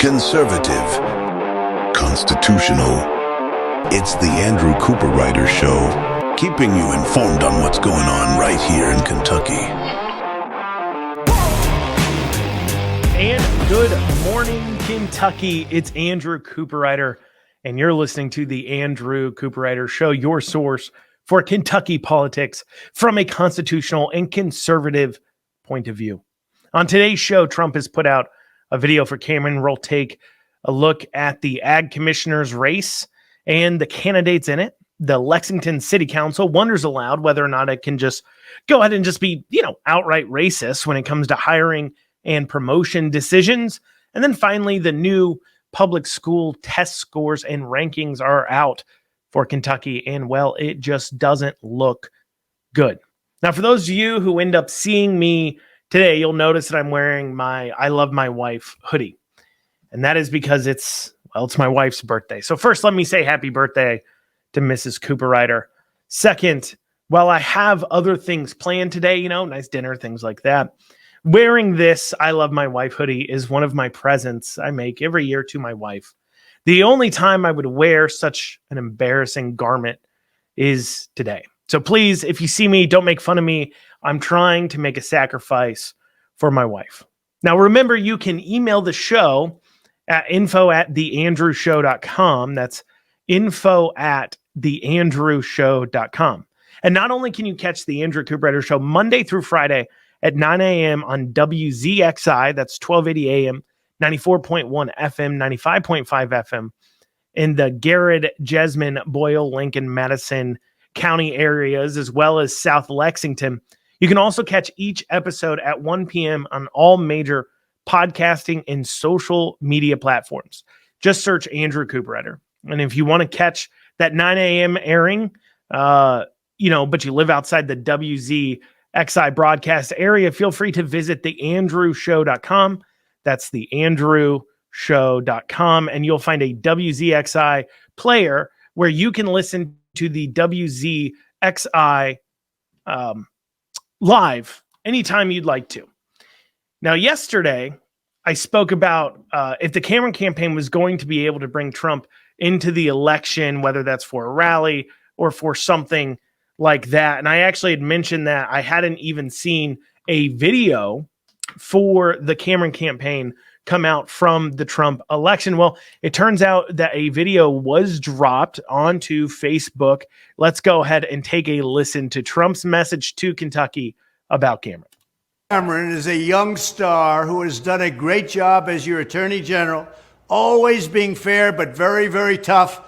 conservative, constitutional. It's the Andrew Cooperrider Show, keeping you informed on what's going on right here in Kentucky. And good morning, Kentucky. It's Andrew Cooperrider, and you're listening to the Andrew Cooperrider Show, your source for Kentucky politics from a constitutional and conservative point of view. On today's show, Trump has put out a video for Cameron. We'll take a look at the ag commissioner's race and the candidates in it. The Lexington City Council wonders aloud whether or not it can just go ahead and just be, outright racist when it comes to hiring and promotion decisions. And then finally, the new public school test scores and rankings are out for Kentucky, and well, it just doesn't look good. Now, for those of you who end up seeing me today, you'll notice that I'm wearing my I Love My Wife hoodie. And that is because it's my wife's birthday. So first, let me say happy birthday to Mrs. Cooperrider. Second, while I have other things planned today, nice dinner, things like that, wearing this I Love My Wife hoodie is one of my presents I make every year to my wife. The only time I would wear such an embarrassing garment is today. So please, if you see me, don't make fun of me. I'm trying to make a sacrifice for my wife. Now, remember, you can email the show at info@theandrewshow.com. That's info@theandrewshow.com. And not only can you catch the Andrew Cooperrider Show Monday through Friday at 9 a.m. on WZXI, that's 1280 AM, 94.1 FM, 95.5 FM, in the Garrett, Jessamine, Boyle, Lincoln, Madison County areas, as well as South Lexington. You can also catch each episode at 1 p.m. on all major podcasting and social media platforms. Just search Andrew Cooperrider. And if you want to catch that 9 a.m. airing, but you live outside the WZXI broadcast area, feel free to visit theandrewshow.com. That's theandrewshow.com. And you'll find a WZXI player where you can listen to the WZXI live anytime you'd like to. Now, yesterday, I spoke about if the Cameron campaign was going to be able to bring Trump into the election, whether that's for a rally or for something like that. And I actually had mentioned that I hadn't even seen a video for the Cameron campaign come out from the Trump election. Well, it turns out that a video was dropped onto Facebook. Let's go ahead and take a listen to Trump's message to Kentucky about Cameron. Cameron is a young star who has done a great job as your Attorney General, always being fair but very, very tough.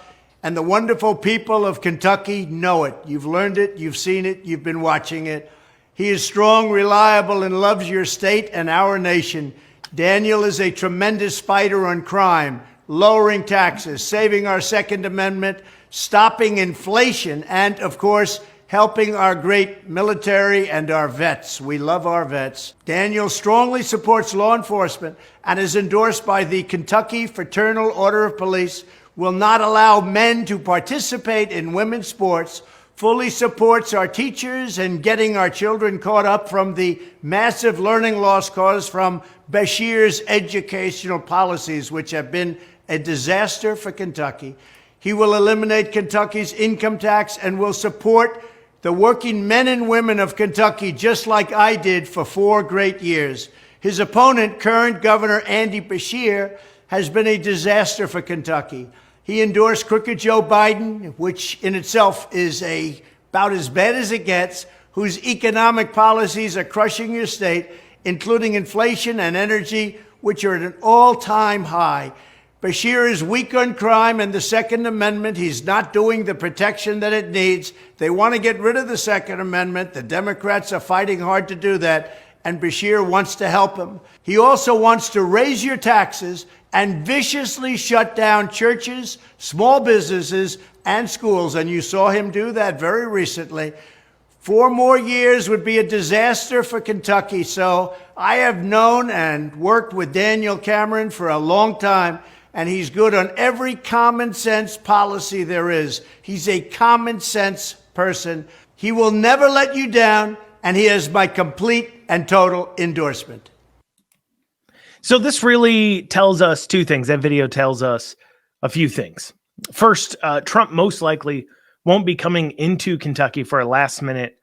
And the wonderful people of Kentucky know it. You've learned it, you've seen it, you've been watching it. He is strong, reliable, and loves your state and our nation. Daniel is a tremendous fighter on crime, lowering taxes, saving our Second Amendment, stopping inflation, and, of course, helping our great military and our vets. We love our vets. Daniel strongly supports law enforcement and is endorsed by the Kentucky Fraternal Order of Police, will not allow men to participate in women's sports, fully supports our teachers and getting our children caught up from the massive learning loss caused from Beshear's educational policies, which have been a disaster for Kentucky. He will eliminate Kentucky's income tax and will support the working men and women of Kentucky, just like I did for 4 great years. His opponent, current Governor Andy Beshear, has been a disaster for Kentucky. He endorsed crooked Joe Biden, which in itself is about as bad as it gets, whose economic policies are crushing your state, including inflation and energy, which are at an all-time high. Beshear is weak on crime and the Second Amendment. He's not doing the protection that it needs. They want to get rid of the Second Amendment. The Democrats are fighting hard to do that, and Beshear wants to help him. He also wants to raise your taxes and viciously shut down churches, small businesses, and schools. And you saw him do that very recently. 4 more years would be a disaster for Kentucky. So I have known and worked with Daniel Cameron for a long time, and he's good on every common sense policy there is. He's a common sense person. He will never let you down, and he has my complete and total endorsement. So this really tells us two things. That video tells us a few things. First, Trump most likely won't be coming into Kentucky for a last minute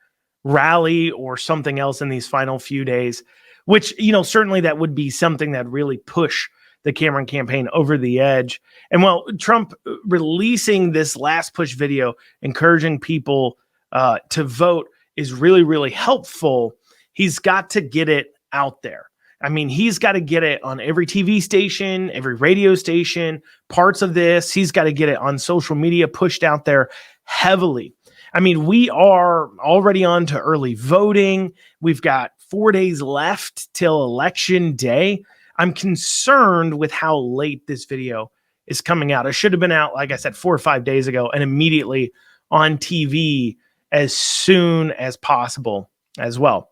rally or something else in these final few days, which, certainly that would be something that really push the Cameron campaign over the edge. And while Trump releasing this last push video, encouraging people to vote is really, really helpful, he's got to get it out there. I mean, he's got to get it on every TV station, every radio station, parts of this. He's got to get it on social media, pushed out there heavily. I mean, we are already on to early voting. We've got 4 days left till election day. I'm concerned with how late this video is coming out. It should have been out, like I said, 4 or 5 days ago and immediately on TV as soon as possible as well.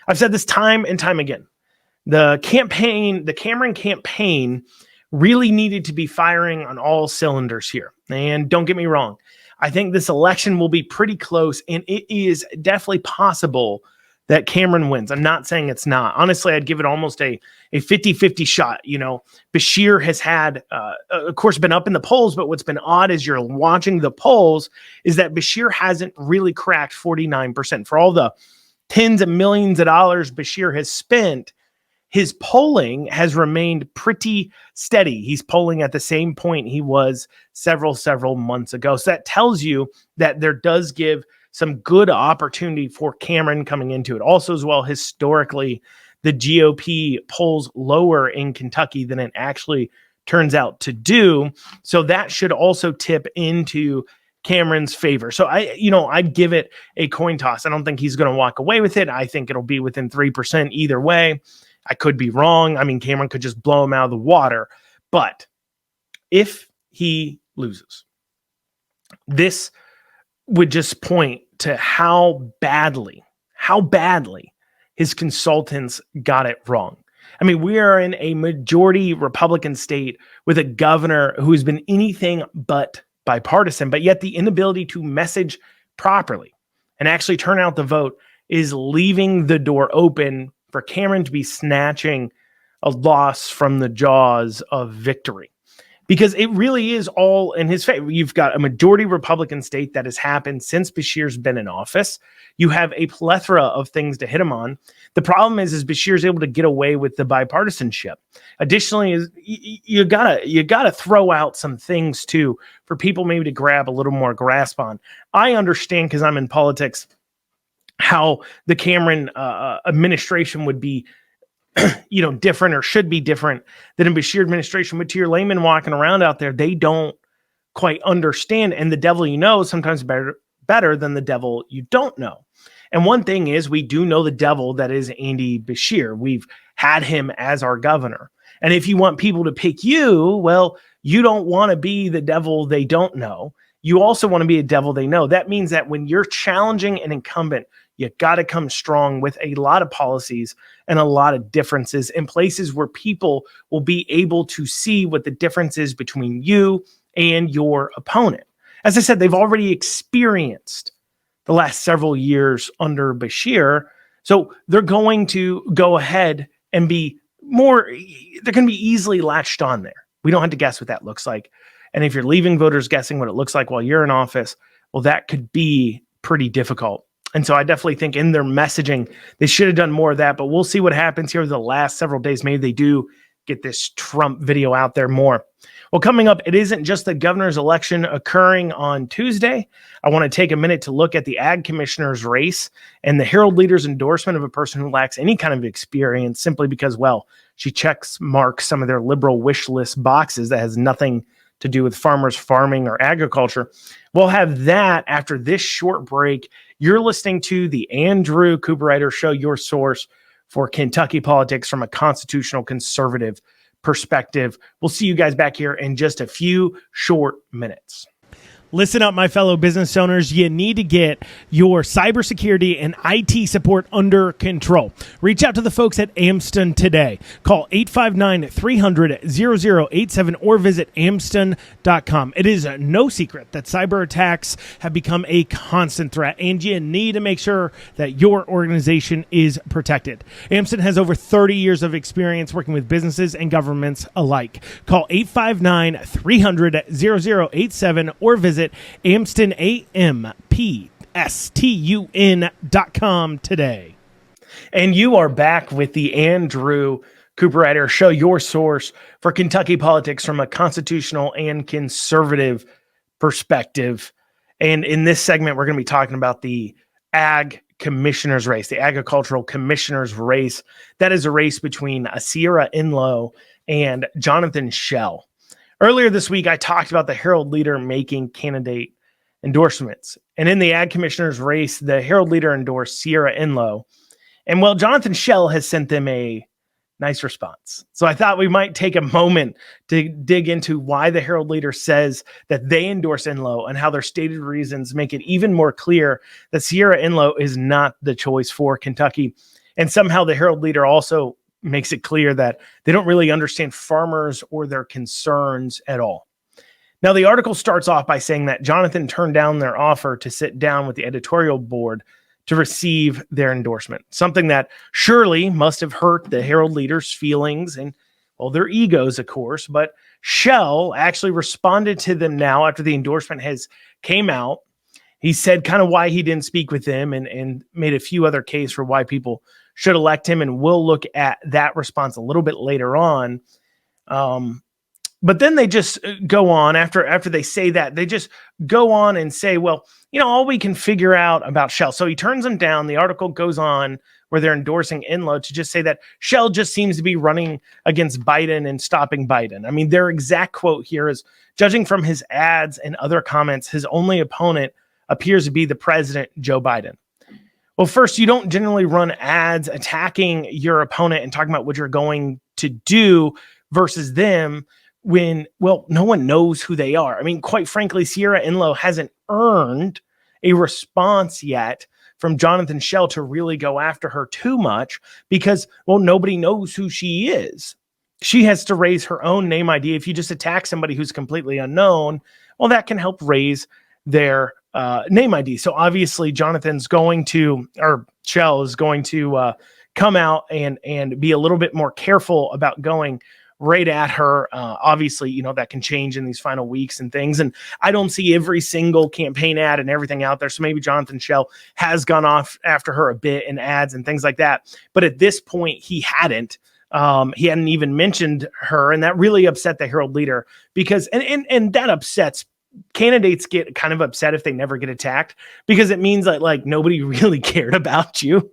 I've said this time and time again. The Cameron campaign really needed to be firing on all cylinders here. And don't get me wrong, I think this election will be pretty close, and it is definitely possible that Cameron wins. I'm not saying it's not. Honestly, I'd give it almost a 50-50 shot. Beshear has had, of course, been up in the polls, but what's been odd as you're watching the polls is that Beshear hasn't really cracked 49%. For all the tens of millions of dollars Beshear has spent, his polling has remained pretty steady. He's polling at the same point he was several months ago. So that tells you that there does give some good opportunity for Cameron coming into it. Also, as well, historically, the GOP polls lower in Kentucky than it actually turns out to do. So that should also tip into Cameron's favor. So I'd give it a coin toss. I don't think he's going to walk away with it. I think it'll be within 3% either way. I could be wrong. I mean, Cameron could just blow him out of the water. But if he loses, this would just point to how badly his consultants got it wrong. I mean, we are in a majority Republican state with a governor who's been anything but bipartisan, but yet the inability to message properly and actually turn out the vote is leaving the door open for Cameron to be snatching a loss from the jaws of victory. Because it really is all in his favor. You've got a majority Republican state that has happened since Beshear's been in office. You have a plethora of things to hit him on. The problem is Beshear's able to get away with the bipartisanship. Additionally, is you gotta throw out some things too for people maybe to grab a little more grasp on. I understand, because I'm in politics, how the Cameron administration would be different, or should be different than a Beshear administration. But to your layman walking around out there, they don't quite understand. And the devil you know is sometimes better than the devil you don't know. And one thing is, we do know the devil that is Andy Beshear. We've had him as our governor. And if you want people to pick you, well, you don't want to be the devil they don't know. You also want to be a devil they know. That means that when you're challenging an incumbent, you got to come strong with a lot of policies and a lot of differences in places where people will be able to see what the difference is between you and your opponent. As I said, they've already experienced the last several years under Beshear. So they're going to go ahead and they're going to be easily latched on there. We don't have to guess what that looks like. And if you're leaving voters guessing what it looks like while you're in office, well, that could be pretty difficult. And so I definitely think in their messaging, they should have done more of that, but we'll see what happens here the last several days. Maybe they do get this Trump video out there more. Well, coming up, it isn't just the governor's election occurring on Tuesday. I want to take a minute to look at the ag commissioner's race and the Herald leader's endorsement of a person who lacks any kind of experience simply because, well, she marks some of their liberal wish list boxes that has nothing to do with farmers, farming, or agriculture. We'll have that after this short break. You're listening to the Andrew Cooperrider Show, your source for Kentucky politics from a constitutional conservative perspective. We'll see you guys back here in just a few short minutes. Listen up, my fellow business owners. You need to get your cybersecurity and IT support under control. Reach out to the folks at Amston today. Call 859-300-0087 or visit amston.com. It is no secret that cyber attacks have become a constant threat, and you need to make sure that your organization is protected. Amston has over 30 years of experience working with businesses and governments alike. Call 859-300-0087 or visit AmstonAMPSTUN.com today. And you are back with the Andrew Cooperrider Show, your source for Kentucky politics from a constitutional and conservative perspective. And in this segment, we're going to be talking about the Ag Commissioner's race, the Agricultural Commissioner's race. That is a race between Sierra Enloe and Jonathan Schell. Earlier this week, I talked about the Herald Leader making candidate endorsements. And in the Ag Commissioner's race, the Herald Leader endorsed Sierra Enloe. And well, Jonathan Schell has sent them a nice response. So I thought we might take a moment to dig into why the Herald Leader says that they endorse Enloe and how their stated reasons make it even more clear that Sierra Enloe is not the choice for Kentucky. And somehow the Herald Leader also makes it clear that they don't really understand farmers or their concerns at all. Now, the article starts off by saying that Jonathan turned down their offer to sit down with the editorial board to receive their endorsement, something that surely must have hurt the Herald Leader's feelings and, well, their egos, of course. But Schell actually responded to them now after the endorsement came out. He said kind of why he didn't speak with them and made a few other cases for why people should elect him, and we'll look at that response a little bit later on. But then they just go on after they say that, they just go on and say, well, all we can figure out about Schell. So he turns them down. The article goes on where they're endorsing Enloe to just say that Schell just seems to be running against Biden and stopping Biden. I mean, their exact quote here is, judging from his ads and other comments, his only opponent appears to be the president, Joe Biden. Well, first, you don't generally run ads attacking your opponent and talking about what you're going to do versus them when, well, no one knows who they are. I mean, quite frankly, Sierra Enloe hasn't earned a response yet from Jonathan Schell to really go after her too much because, well, nobody knows who she is. She has to raise her own name ID. If you just attack somebody who's completely unknown, well, that can help raise their name ID. So obviously Schell is going to come out and be a little bit more careful about going right at her. Obviously, that can change in these final weeks and things. And I don't see every single campaign ad and everything out there. So maybe Jonathan Schell has gone off after her a bit in ads and things like that. But at this point, he hadn't even mentioned her. And that really upset the Herald Leader because, and that upsets candidates get kind of upset if they never get attacked because it means that like nobody really cared about you.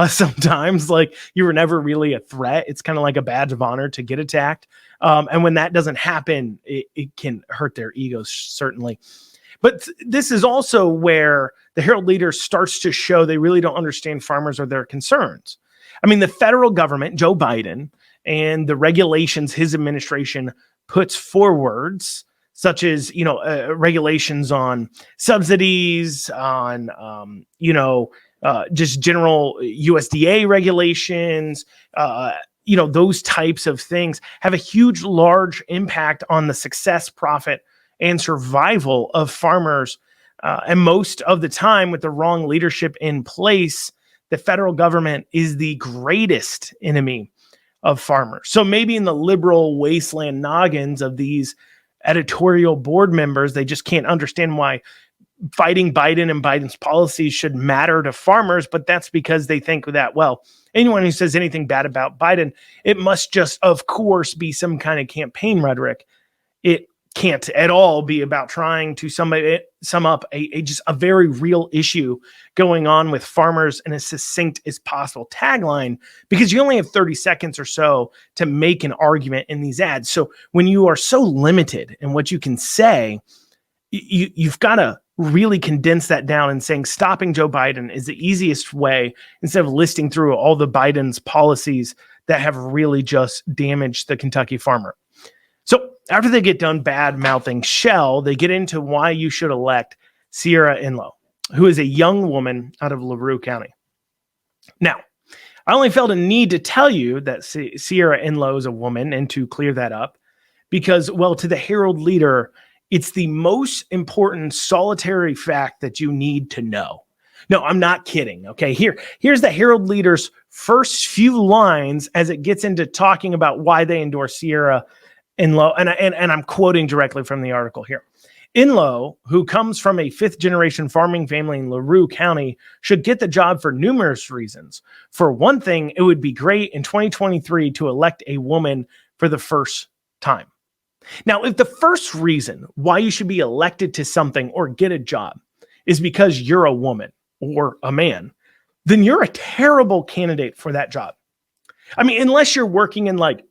Sometimes like you were never really a threat. It's kind of like a badge of honor to get attacked. And when that doesn't happen, it can hurt their egos, certainly. But this is also where the Herald Leader starts to show they really don't understand farmers or their concerns. I mean, the federal government, Joe Biden, and the regulations his administration puts forwards, such as, regulations on subsidies, on, just general USDA regulations, those types of things have a huge, large impact on the success, profit, and survival of farmers. And most of the time with the wrong leadership in place, the federal government is the greatest enemy of farmers. So maybe in the liberal wasteland noggins of these editorial board members, they just can't understand why fighting Biden and Biden's policies should matter to farmers. But that's because they think that, well, anyone who says anything bad about Biden, it must just, of course, be some kind of campaign rhetoric. It can't at all be about trying to sum up a very real issue going on with farmers in as succinct as possible tagline, because you only have 30 seconds or so to make an argument in these ads. So when you are so limited in what you can say, you've got to really condense that down and saying stopping Joe Biden is the easiest way instead of listing through all the Biden's policies that have really just damaged the Kentucky farmer. So After they get done bad-mouthing Shell, they get into why you should elect Sierra Inlow, who is a young woman out of LaRue County. Now, I only felt a need to tell you that Sierra Inlow is a woman and to clear that up because, well, to the Herald Leader, it's the most important solitary fact that you need to know. No, I'm not kidding. Okay, here's the Herald Leader's first few lines as it gets into talking about why they endorse Sierra Inlow, and I'm quoting directly from the article here. Inlow, who comes from a fifth-generation farming family in LaRue County, should get the job for numerous reasons. For one thing, it would be great in 2023 to elect a woman for the first time. Now, if the first reason why you should be elected to something or get a job is because you're a woman or a man, then you're a terrible candidate for that job. I mean, unless you're working in like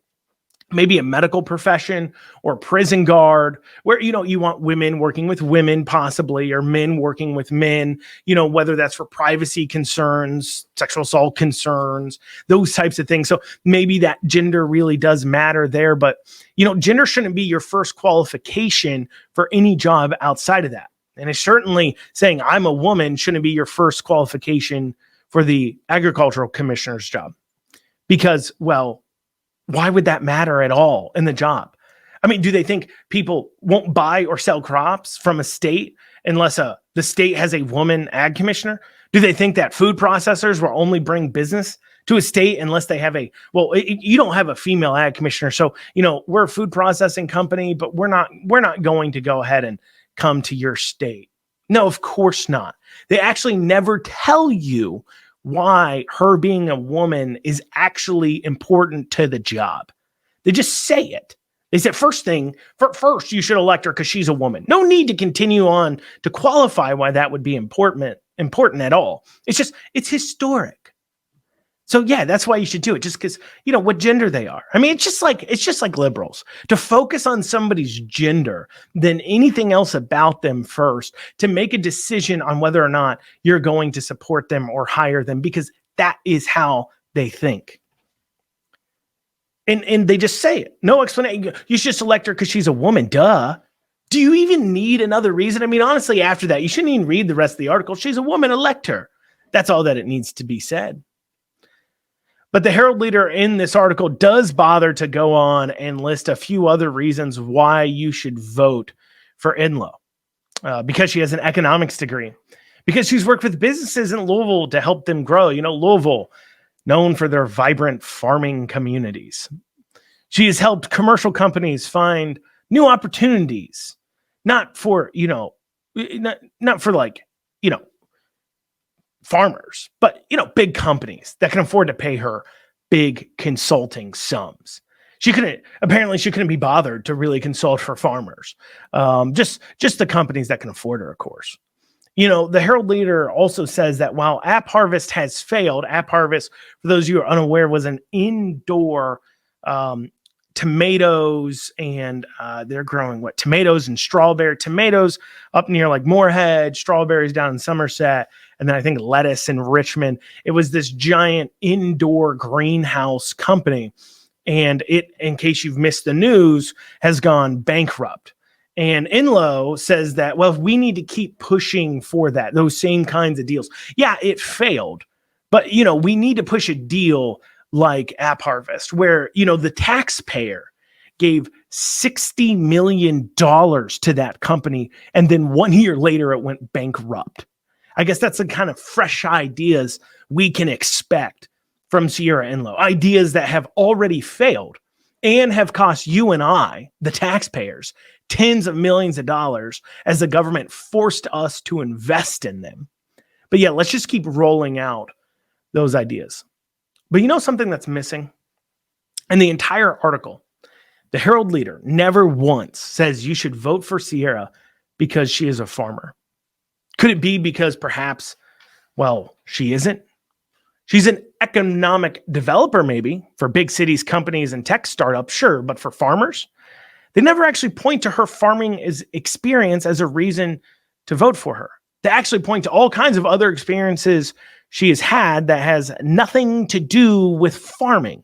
maybe a medical profession or prison guard where, you want women working with women possibly, or men working with men, whether that's for privacy concerns, sexual assault concerns, those types of things. So maybe that gender really does matter there, but gender shouldn't be your first qualification for any job outside of that. And it's certainly saying I'm a woman shouldn't be your first qualification for the agricultural commissioner's job because, well, why would that matter at all in the job? I mean, do they think people won't buy or sell crops from a state unless the state has a woman ag commissioner? Do they think that food processors will only bring business to a state unless they have you don't have a female ag commissioner. So, we're a food processing company, but we're not going to go ahead and come to your state. No, of course not. They actually never tell you why her being a woman is actually important to the job. They just say it. They said first you should elect her because she's a woman. No need to continue on to qualify why that would be important at all. It's historic. So yeah, that's why you should do it. Just because what gender they are. I mean, it's just like liberals to focus on somebody's gender than anything else about them first to make a decision on whether or not you're going to support them or hire them because that is how they think. And they just say it. No explanation. You should just elect her because she's a woman. Duh. Do you even need another reason? I mean, honestly, after that, you shouldn't even read the rest of the article. She's a woman. Elect her. That's all that it needs to be said. But the Herald Leader in this article does bother to go on and list a few other reasons why you should vote for Inlow. Because she has an economics degree. Because she's worked with businesses in Louisville to help them grow. Louisville, known for their vibrant farming communities. She has helped commercial companies find new opportunities. Not for, not for farmers, but big companies that can afford to pay her big consulting sums. She couldn't be bothered to really consult for farmers. Just the companies that can afford her, of course. The Herald Leader also says that while App Harvest has failed, App Harvest, for those of you who are unaware, was an indoor tomatoes, and they're growing tomatoes and tomatoes up near like Moorhead, strawberries down in Somerset, and then I think lettuce in Richmond. It was this giant indoor greenhouse company, and it, in case you've missed the news, has gone bankrupt. And Inlow says that, well, we need to keep pushing for those same kinds of deals. Yeah, it failed, but we need to push a deal like App Harvest, where, the taxpayer gave $60 million to that company, and then 1 year later it went bankrupt. I guess that's the kind of fresh ideas we can expect from Sierra Inlow. Ideas that have already failed and have cost you and I, the taxpayers, tens of millions of dollars as the government forced us to invest in them. But yeah, let's just keep rolling out those ideas. But something that's missing? In the entire article, the Herald Leader never once says you should vote for Sierra because she is a farmer. Could it be because perhaps, well, she isn't? She's an economic developer, maybe, for big cities, companies, and tech startups, sure, but for farmers? They never actually point to her farming experience as a reason to vote for her. They actually point to all kinds of other experiences she has had that has nothing to do with farming.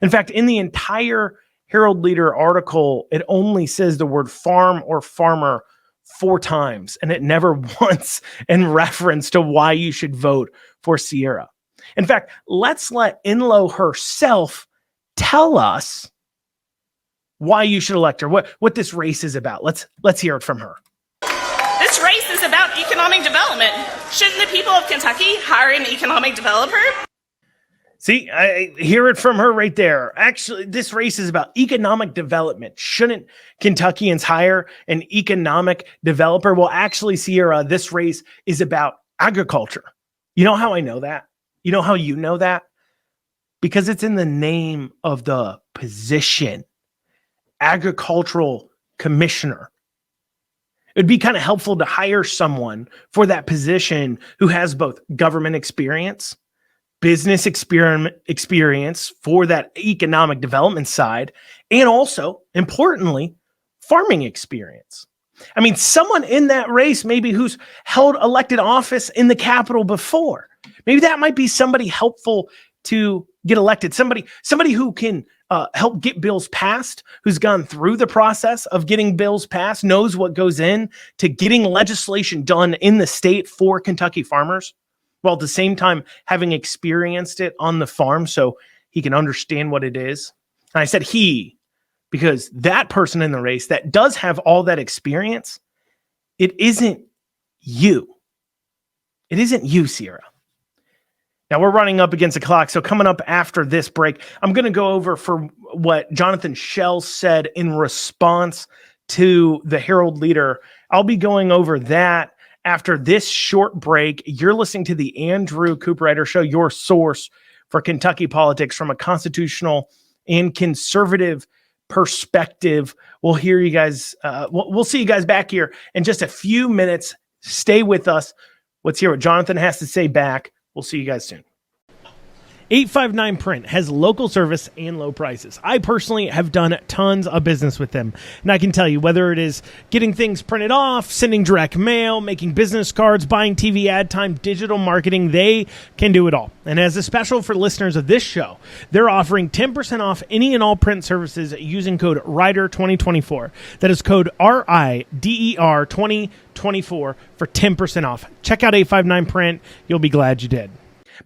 In fact, in the entire Herald Leader article, it only says the word farm or farmer 4 times, and it never once in reference to why you should vote for Sierra. In fact, let's let Enlow herself tell us why you should elect her, what this race is about. Let's hear it from her. This race is about economic development. Shouldn't the people of Kentucky hire an economic developer? See, I hear it from her right there. Actually, this race is about economic development. Shouldn't Kentuckians hire an economic developer? Well, actually, Sierra, this race is about agriculture. You know how I know that? You know how you know that? Because it's in the name of the position, agricultural commissioner. It'd be kind of helpful to hire someone for that position who has both government experience, business experience for that economic development side, and also, importantly, farming experience. I mean, someone in that race, maybe who's held elected office in the Capitol before. Maybe that might be somebody helpful to get elected. Somebody who can help get bills passed, who's gone through the process of getting bills passed, knows what goes in to getting legislation done in the state for Kentucky farmers, while at the same time having experienced it on the farm so he can understand what it is. And I said he, because that person in the race that does have all that experience, it isn't you. It isn't you, Sierra. Now we're running up against the clock, so coming up after this break, I'm going to go over for what Jonathan Schell said in response to the Herald Leader. I'll be going over that after this short break. You're listening to the Andrew Cooperrider Show, your source for Kentucky politics from a constitutional and conservative perspective. We'll hear you guys. We'll see you guys back here in just a few minutes. Stay with us. Let's hear what Jonathan has to say back. We'll see you guys soon. 859 Print has local service and low prices. I personally have done tons of business with them, and I can tell you, whether it is getting things printed off, sending direct mail, making business cards, buying TV ad time, digital marketing, they can do it all. And as a special for listeners of this show, they're offering 10% off any and all print services using code RIDER2024. That is code RIDER 2024 for 10% off. Check out 859 Print. You'll be glad you did.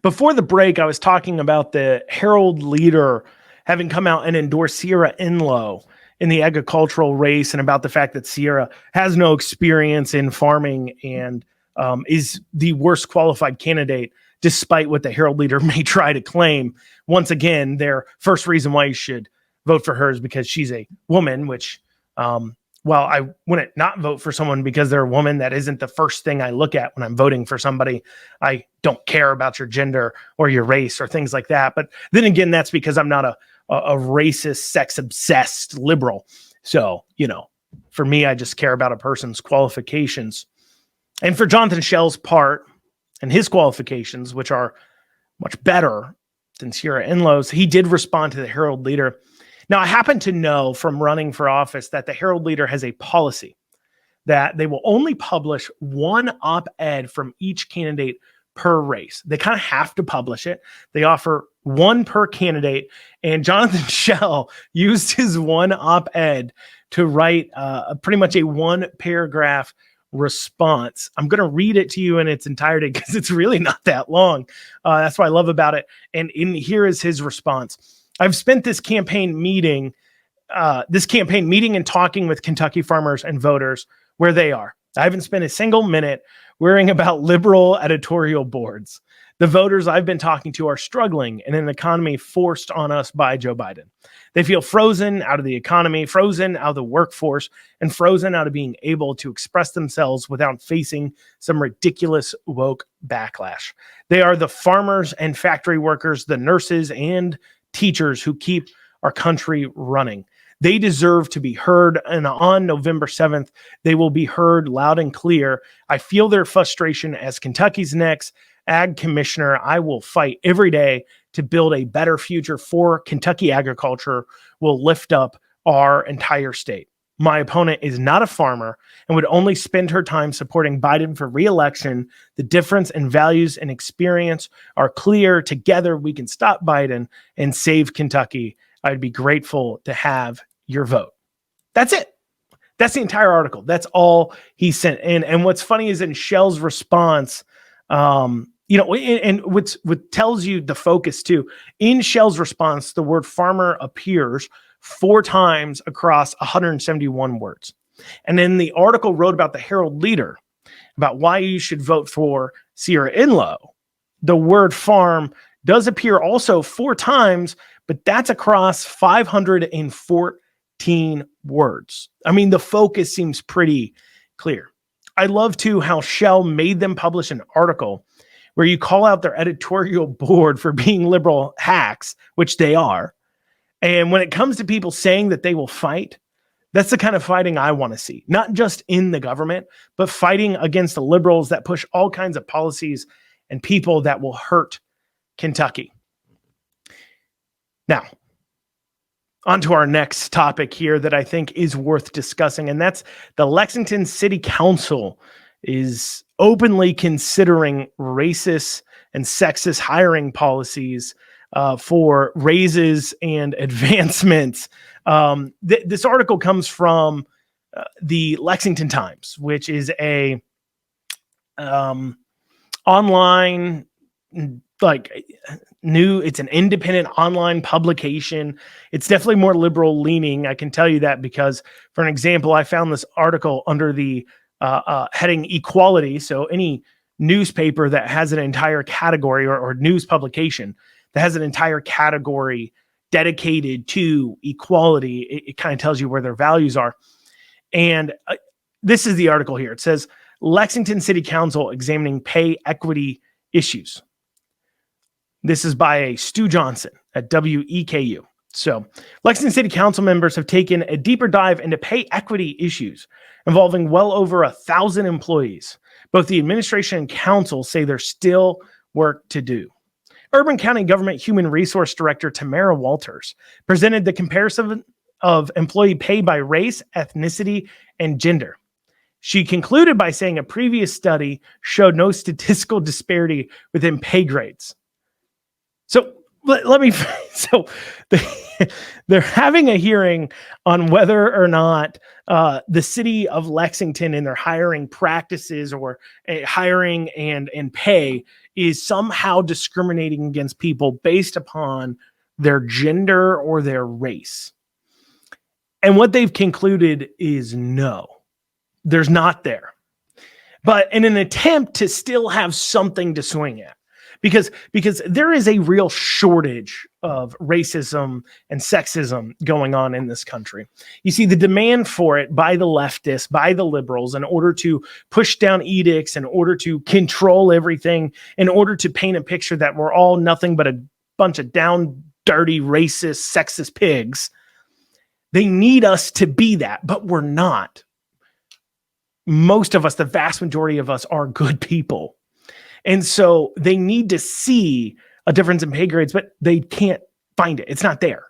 Before the break, I was talking about the Herald Leader having come out and endorsed Sierra Enlow in the agricultural race, and about the fact that Sierra has no experience in farming and is the worst qualified candidate, despite what the Herald Leader may try to claim. Once again, their first reason why you should vote for her is because she's a woman, which, well, I wouldn't not vote for someone because they're a woman. That isn't the first thing I look at when I'm voting for somebody. I don't care about your gender or your race or things like that. But then again, that's because I'm not a racist, sex-obsessed liberal. So, you know, for me, I just care about a person's qualifications. And for Jonathan Schell's part and his qualifications, which are much better than Sierra Enlow's, he did respond to the Herald Leader. Now, I happen to know from running for office that the Herald Leader has a policy that they will only publish one op-ed from each candidate per race. They kind of have to publish it. They offer one per candidate, and Jonathan Schell used his one op-ed to write pretty much a one-paragraph response. I'm going to read it to you in its entirety because it's really not that long. That's what I love about it. And here is his response. I've spent this campaign meeting and talking with Kentucky farmers and voters where they are. I haven't spent a single minute worrying about liberal editorial boards. The voters I've been talking to are struggling in an economy forced on us by Joe Biden. They feel frozen out of the economy, frozen out of the workforce, and frozen out of being able to express themselves without facing some ridiculous woke backlash. They are the farmers and factory workers, the nurses and teachers who keep our country running. They deserve to be heard, and on November 7th, they will be heard loud and clear. I feel their frustration as Kentucky's next ag commissioner. I will fight every day to build a better future for Kentucky agriculture, will lift up our entire state. My opponent is not a farmer and would only spend her time supporting Biden for re-election. The difference in values and experience are clear. Together, we can stop Biden and save Kentucky. I'd be grateful to have your vote. That's it. That's the entire article. That's all he sent in. And what's funny is in Shell's response, and what tells you the focus too, in Shell's response, the word farmer appears 4 times across 171 words. And then the article wrote about the Herald Leader, about why you should vote for Sierra Inlow. The word farm does appear also 4 times, but that's across 514 words. I mean, the focus seems pretty clear. I love too how Shell made them publish an article where you call out their editorial board for being liberal hacks, which they are. And when it comes to people saying that they will fight, that's the kind of fighting I want to see, not just in the government, but fighting against the liberals that push all kinds of policies and people that will hurt Kentucky. Now, on to our next topic here that I think is worth discussing, and that's the Lexington City Council is openly considering racist and sexist hiring policies for raises and advancements. This article comes from the Lexington Times, which is a online it's an independent online publication. It's definitely more liberal leaning. I can tell you that because, for an example, I found this article under the heading equality. So any newspaper that has an entire category or news publication that has an entire category dedicated to equality, it kind of tells you where their values are. And this is the article here. It says, Lexington City Council examining pay equity issues. This is by Stu Johnson at WEKU. So Lexington City Council members have taken a deeper dive into pay equity issues involving well over 1,000 employees. Both the administration and council say there's still work to do. Urban County Government Human Resource Director Tamara Walters presented the comparison of employee pay by race, ethnicity, and gender. She concluded by saying a previous study showed no statistical disparity within pay grades. So they're having a hearing on whether or not the city of Lexington and their hiring practices or hiring and pay is somehow discriminating against people based upon their gender or their race. And what they've concluded is no, there's not there. But in an attempt to still have something to swing at, because there is a real shortage of racism and sexism going on in this country. You see the demand for it by the leftists, by the liberals, in order to push down edicts, in order to control everything, in order to paint a picture that we're all nothing but a bunch of down, dirty, racist, sexist pigs. They need us to be that, but we're not. Most of us, the vast majority of us, are good people. And so they need to see a difference in pay grades, but they can't find it. It's not there.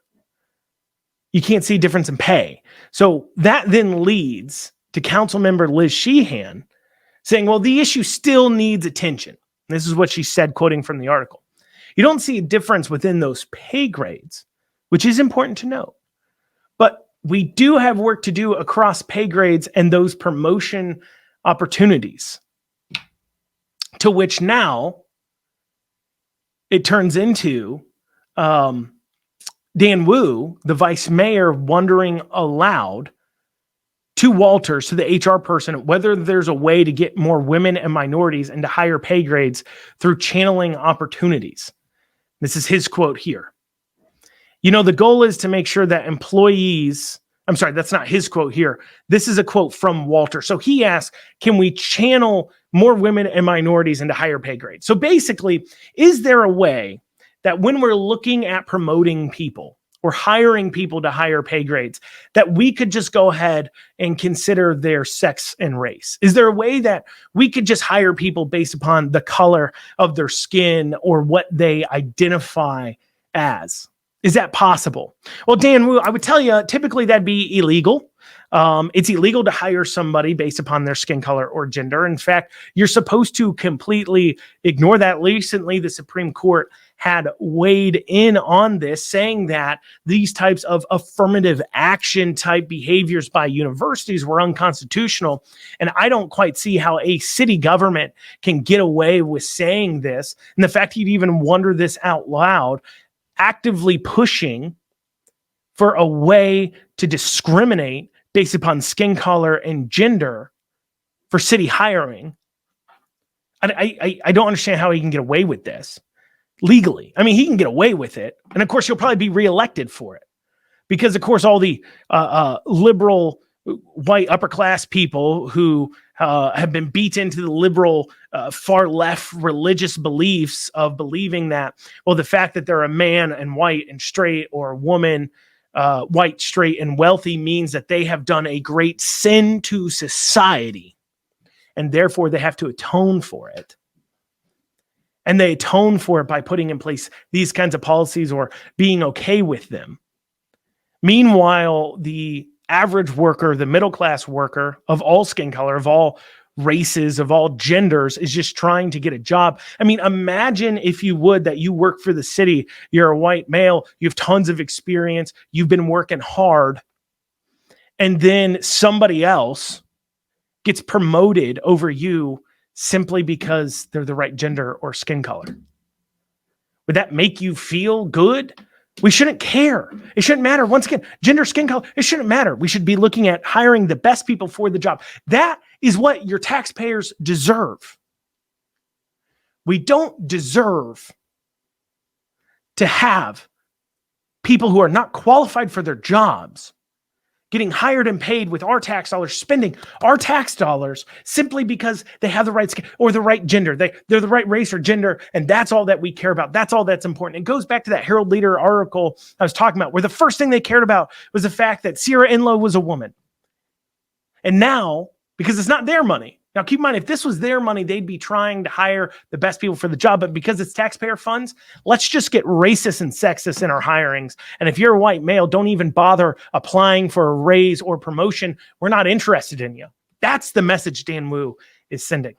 You can't see difference in pay. So that then leads to Council Member Liz Sheehan saying, well, the issue still needs attention. This is what she said, quoting from the article. You don't see a difference within those pay grades, which is important to note. But we do have work to do across pay grades and those promotion opportunities. To which now it turns into Dan Wu, the vice mayor, wondering aloud to Walters, to the HR person, whether there's a way to get more women and minorities into higher pay grades through channeling opportunities. This is his quote here. You know, the goal is to make sure that employees, I'm sorry, that's not his quote here. This is a quote from Walter. So he asked, can we channel more women and minorities into higher pay grades? So basically, is there a way that when we're looking at promoting people or hiring people to higher pay grades, that we could just go ahead and consider their sex and race? Is there a way that we could just hire people based upon the color of their skin or what they identify as? Is that possible? Well, Dan Wu, I would tell you, typically that'd be illegal. It's illegal to hire somebody based upon their skin color or gender. In fact, you're supposed to completely ignore that. Recently, the Supreme Court had weighed in on this, saying that these types of affirmative action type behaviors by universities were unconstitutional. And I don't quite see how a city government can get away with saying this. And the fact he'd even wonder this out loud, actively pushing for a way to discriminate based upon skin color and gender for city hiring. I don't understand how he can get away with this legally. I mean, he can get away with it. And of course, he'll probably be reelected for it because, of course, all the liberal white upper class people who have been beat into the liberal far left religious beliefs of believing that, well, the fact that they're a man and white and straight, or a woman, white, straight, and wealthy, means that they have done a great sin to society, and therefore they have to atone for it. And they atone for it by putting in place these kinds of policies or being okay with them. Meanwhile, the average worker, the middle class worker of all skin color, of all races, of all genders, is just trying to get a job. I mean, imagine, if you would, that you work for the city, you're a white male, you have tons of experience, you've been working hard, and then somebody else gets promoted over you simply because they're the right gender or skin color. Would that make you feel good? We shouldn't care. It shouldn't matter. Once again, gender, skin color, it shouldn't matter. We should be looking at hiring the best people for the job. That is what your taxpayers deserve. We don't deserve to have people who are not qualified for their jobs getting hired and paid with our tax dollars, spending our tax dollars simply because they have the right skin or the right gender. They're the right race or gender, and that's all that we care about. That's all that's important. It goes back to that Herald Leader article I was talking about, where the first thing they cared about was the fact that Sierra Inlow was a woman. And now, because it's not their money, now keep in mind, if this was their money, they'd be trying to hire the best people for the job. But because it's taxpayer funds, let's just get racist and sexist in our hirings. And if you're a white male, don't even bother applying for a raise or promotion. We're not interested in you. That's the message Dan Wu is sending.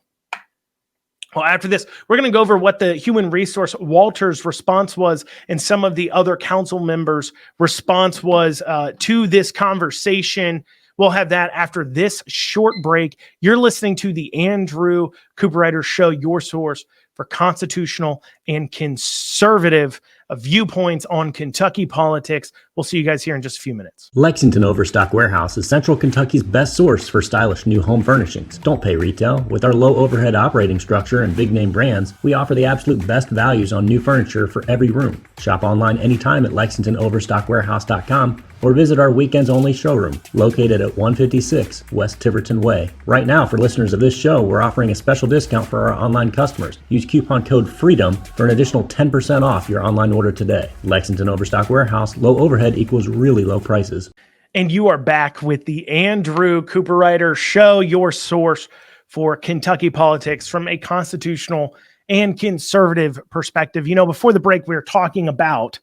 Well, after this, we're going to go over what the Human Resource Walters response was and some of the other council members' response was to this conversation. We'll have that after this short break. You're listening to the Andrew Cooperrider Show, your source for constitutional and conservative viewpoints on Kentucky politics. We'll see you guys here in just a few minutes. Lexington Overstock Warehouse is Central Kentucky's best source for stylish new home furnishings. Don't pay retail. With our low overhead operating structure and big name brands, we offer the absolute best values on new furniture for every room. Shop online anytime at LexingtonOverstockWarehouse.com or visit our weekends only showroom located at 156 West Tiverton Way. Right now, for listeners of this show, we're offering a special discount for our online customers. Use coupon code FREEDOM for an additional 10% off your online order today. Lexington Overstock Warehouse, low overhead equals really low prices. And you are back with the Andrew Cooperrider Show, your source for Kentucky politics from a constitutional and conservative perspective. You know, before the break, we were talking about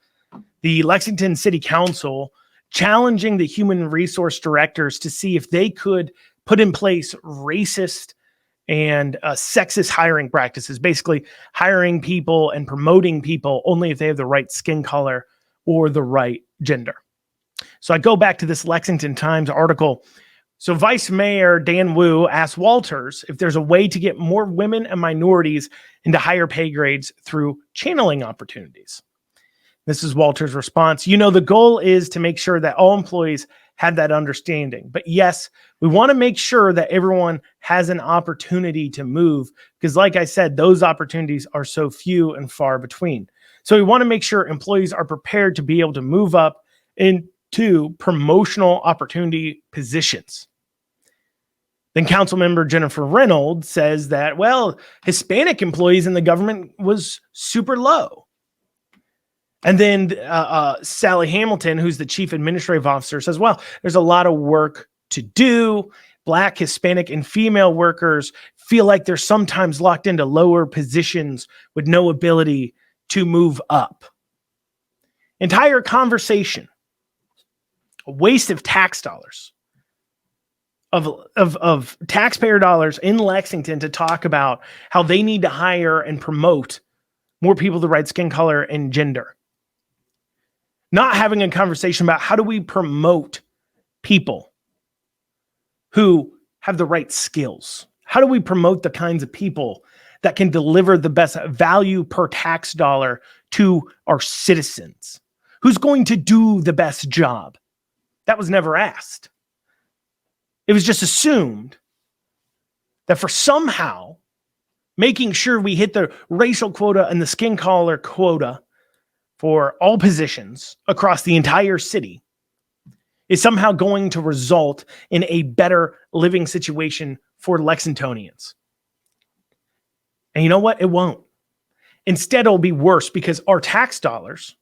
the Lexington City Council challenging the human resource directors to see if they could put in place racist and sexist hiring practices, basically hiring people and promoting people only if they have the right skin color or the right gender. So I go back to this Lexington Times article. So Vice Mayor Dan Wu asked Walters if there's a way to get more women and minorities into higher pay grades through channeling opportunities. This is Walters' response. You know, the goal is to make sure that all employees have that understanding. But yes, we want to make sure that everyone has an opportunity to move because, like I said, those opportunities are so few and far between. So we want to make sure employees are prepared to be able to move up into promotional opportunity positions. Then council member Jennifer Reynolds says that, well, Hispanic employees in the government was super low. And then Sally Hamilton, who's the chief administrative officer, says, well, there's a lot of work to do. Black, Hispanic, and female workers feel like they're sometimes locked into lower positions with no ability to move up. Entire conversation, a waste of tax dollars, of taxpayer dollars in Lexington to talk about how they need to hire and promote more people the right skin color and gender. Not having a conversation about how do we promote people who have the right skills? How do we promote the kinds of people that can deliver the best value per tax dollar to our citizens? Who's going to do the best job? That was never asked. It was just assumed that for somehow making sure we hit the racial quota and the skin color quota for all positions across the entire city is somehow going to result in a better living situation for Lexingtonians. And you know what? It won't. Instead, it'll be worse because our tax dollars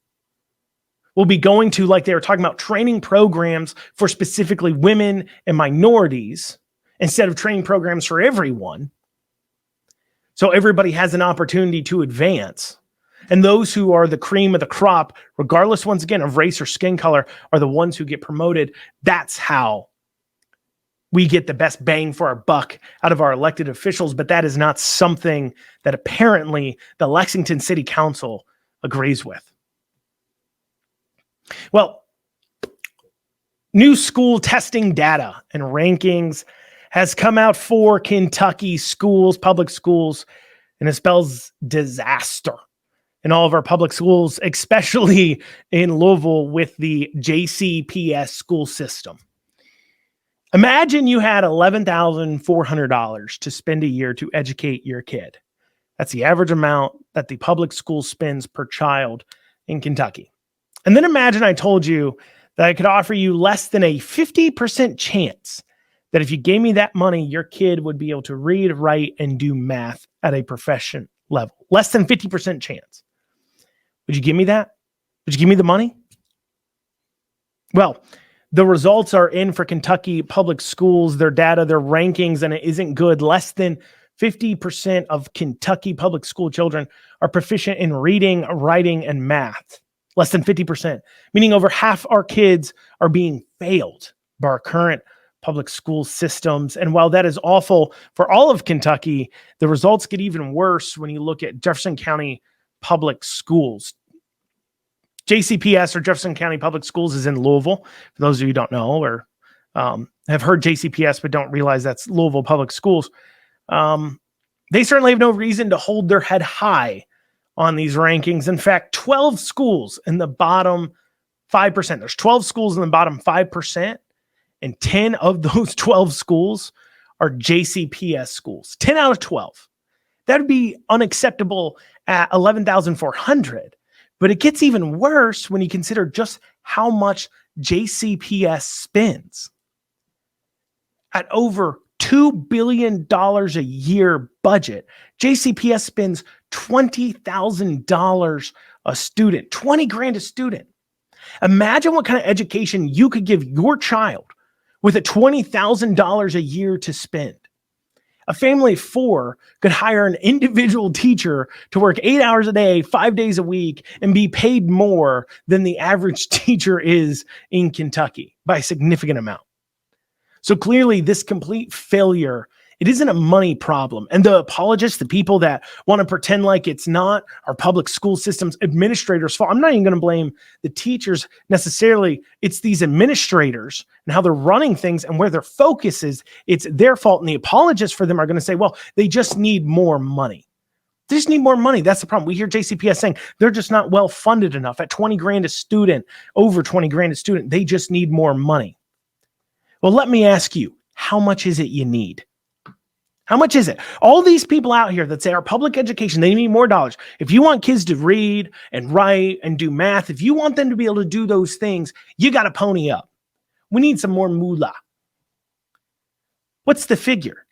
will be going to, like they were talking about, training programs for specifically women and minorities instead of training programs for everyone. So everybody has an opportunity to advance. And those who are the cream of the crop, regardless, once again, of race or skin color, are the ones who get promoted. That's how we get the best bang for our buck out of our elected officials. But that is not something that apparently the Lexington City Council agrees with. Well, new school testing data and rankings has come out for Kentucky schools, public schools, and it spells disaster in all of our public schools, especially in Louisville with the JCPS school system. Imagine you had $11,400 to spend a year to educate your kid. That's the average amount that the public school spends per child in Kentucky. And then imagine I told you that I could offer you less than a 50% chance that if you gave me that money, your kid would be able to read, write, and do math at a profession level. Less than 50% chance. Would you give me that? Would you give me the money? Well, the results are in for Kentucky public schools, their data, their rankings, and it isn't good. Less than 50% of Kentucky public school children are proficient in reading, writing, and math. Less than 50%, meaning over half our kids are being failed by our current public school systems. And while that is awful for all of Kentucky, the results get even worse when you look at Jefferson County public schools. JCPS, or Jefferson County Public Schools, is in Louisville. For those of you who don't know or have heard JCPS but don't realize that's Louisville Public Schools, they certainly have no reason to hold their head high on these rankings. In fact, 12 schools in the bottom 5%. There's 12 schools in the bottom 5%, and 10 of those 12 schools are JCPS schools. 10 out of 12. That would be unacceptable at 11,400. But it gets even worse when you consider just how much JCPS spends. At over $2 billion a year budget, JCPS spends $20,000 a student, 20 grand a student. Imagine what kind of education you could give your child with a $20,000 a year to spend. A family of four could hire an individual teacher to work 8 hours a day, 5 days a week, and be paid more than the average teacher is in Kentucky by a significant amount. So clearly this complete failure, it isn't a money problem. And the apologists, the people that want to pretend like it's not our public school system's administrators' fault, I'm not even going to blame the teachers necessarily. It's these administrators and how they're running things and where their focus is. It's their fault. And the apologists for them are going to say, well, they just need more money. They just need more money. That's the problem. We hear JCPS saying they're just not well funded enough at 20 grand a student, over 20 grand a student. They just need more money. Well, let me ask you, how much is it you need? How much is it? All these people out here that say our public education, they need more dollars. If you want kids to read and write and do math, if you want them to be able to do those things, you got to pony up. We need some more moolah. What's the figure?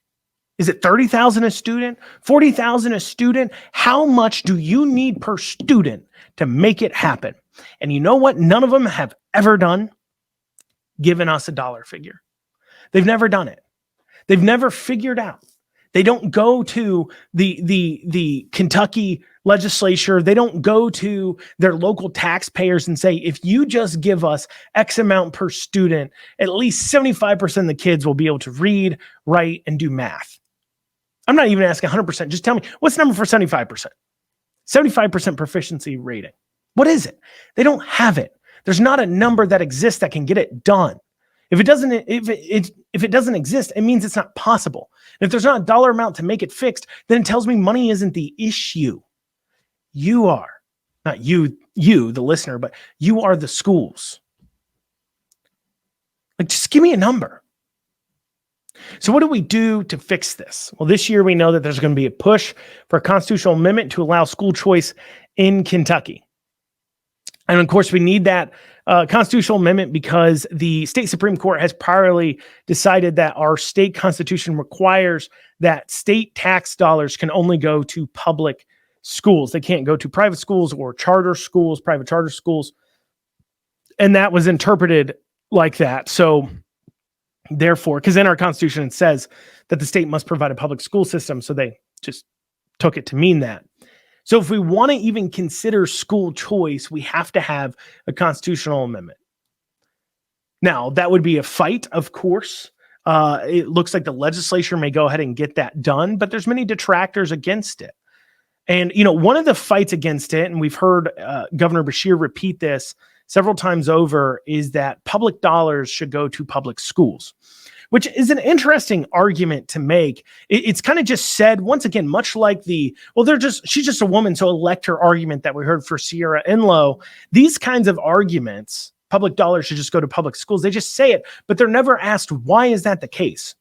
Is it $30,000 a student? $40,000 a student? How much do you need per student to make it happen? And you know what? None of them have ever done? Given us a dollar figure. They've never done it. They've never figured out. They don't go to the Kentucky legislature. They don't go to their local taxpayers and say, if you just give us X amount per student, at least 75% of the kids will be able to read, write, and do math. I'm not even asking 100%. Just tell me, what's the number for 75%? 75% proficiency rating. What is it? They don't have it. There's not a number that exists that can get it done. If it doesn't exist, it means it's not possible. And if there's not a dollar amount to make it fixed, then it tells me money isn't the issue. You are, not you, the listener, but you are the schools. Like, just give me a number. So what do we do to fix this? Well, this year we know that there's going to be a push for a constitutional amendment to allow school choice in Kentucky. And of course, we need that constitutional amendment because the state Supreme Court has priorly decided that our state constitution requires that state tax dollars can only go to public schools. They can't go to private schools or charter schools, private charter schools. And that was interpreted like that. So therefore, because in our Constitution it says that the state must provide a public school system, so they just took it to mean that. So if we want to even consider school choice, we have to have a constitutional amendment. Now, that would be a fight, of course. It looks like the legislature may go ahead and get that done, but there's many detractors against it. And, one of the fights against it, and we've heard Governor Beshear repeat this several times over, is that public dollars should go to public schools, which is an interesting argument to make. It's kind of just said, once again, much like she's just a woman, so elect her argument that we heard for Sierra Enloe. These kinds of arguments, public dollars should just go to public schools, they just say it, but they're never asked, why is that the case?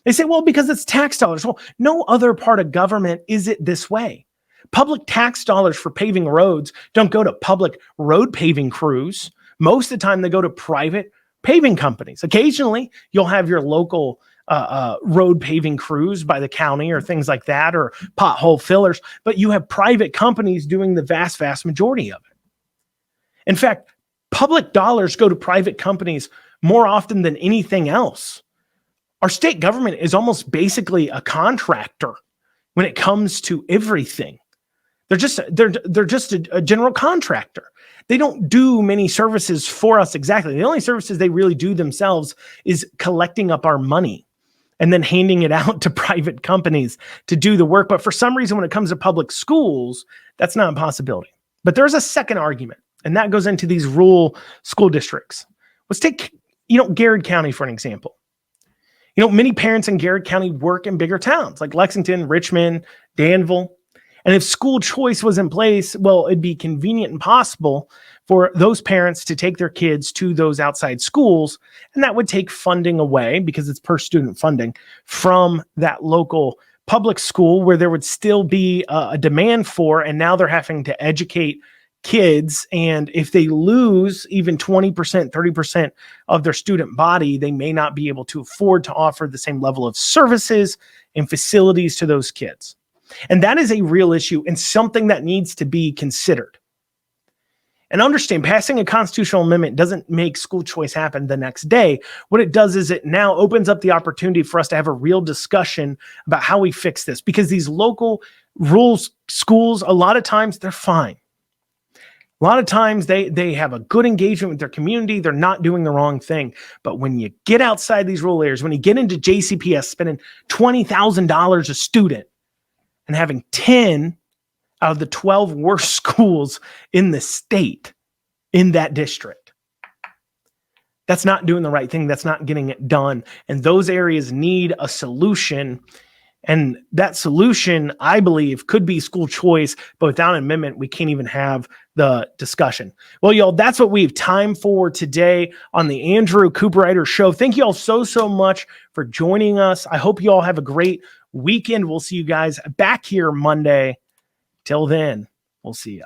They say, well, because it's tax dollars. Well, no other part of government is it this way. Public tax dollars for paving roads don't go to public road paving crews. Most of the time, they go to private paving companies. Occasionally, you'll have your local road paving crews by the county or things like that, or pothole fillers, but you have private companies doing the vast, vast majority of it. In fact, public dollars go to private companies more often than anything else. Our state government is almost basically a contractor when it comes to everything. They're just a general contractor. They don't do many services for us exactly. The only services they really do themselves is collecting up our money and then handing it out to private companies to do the work. But for some reason, when it comes to public schools, that's not a possibility. But there's a second argument, and that goes into these rural school districts. Let's take, Garrett County for an example. Many parents in Garrett County work in bigger towns like Lexington, Richmond, Danville. And if school choice was in place, well, it'd be convenient and possible for those parents to take their kids to those outside schools. And that would take funding away, because it's per student funding, from that local public school where there would still be a demand for, and now they're having to educate kids. And if they lose even 20%, 30% of their student body, they may not be able to afford to offer the same level of services and facilities to those kids. And that is a real issue and something that needs to be considered. And understand, passing a constitutional amendment doesn't make school choice happen the next day. What it does is it now opens up the opportunity for us to have a real discussion about how we fix this, because these local rural schools, a lot of times they're fine. A lot of times they have a good engagement with their community. They're not doing the wrong thing. But when you get outside these rural areas, when you get into JCPS, spending $20,000 a student and having 10 out of the 12 worst schools in the state in that district, that's not doing the right thing. That's not getting it done. And those areas need a solution. And that solution, I believe, could be school choice, but without an amendment, we can't even have the discussion. Well, y'all, that's what we have time for today on the Andrew Cooperrider Show. Thank you all so much for joining us. I hope you all have a great weekend. We'll see you guys back here Monday. Till then, we'll see you.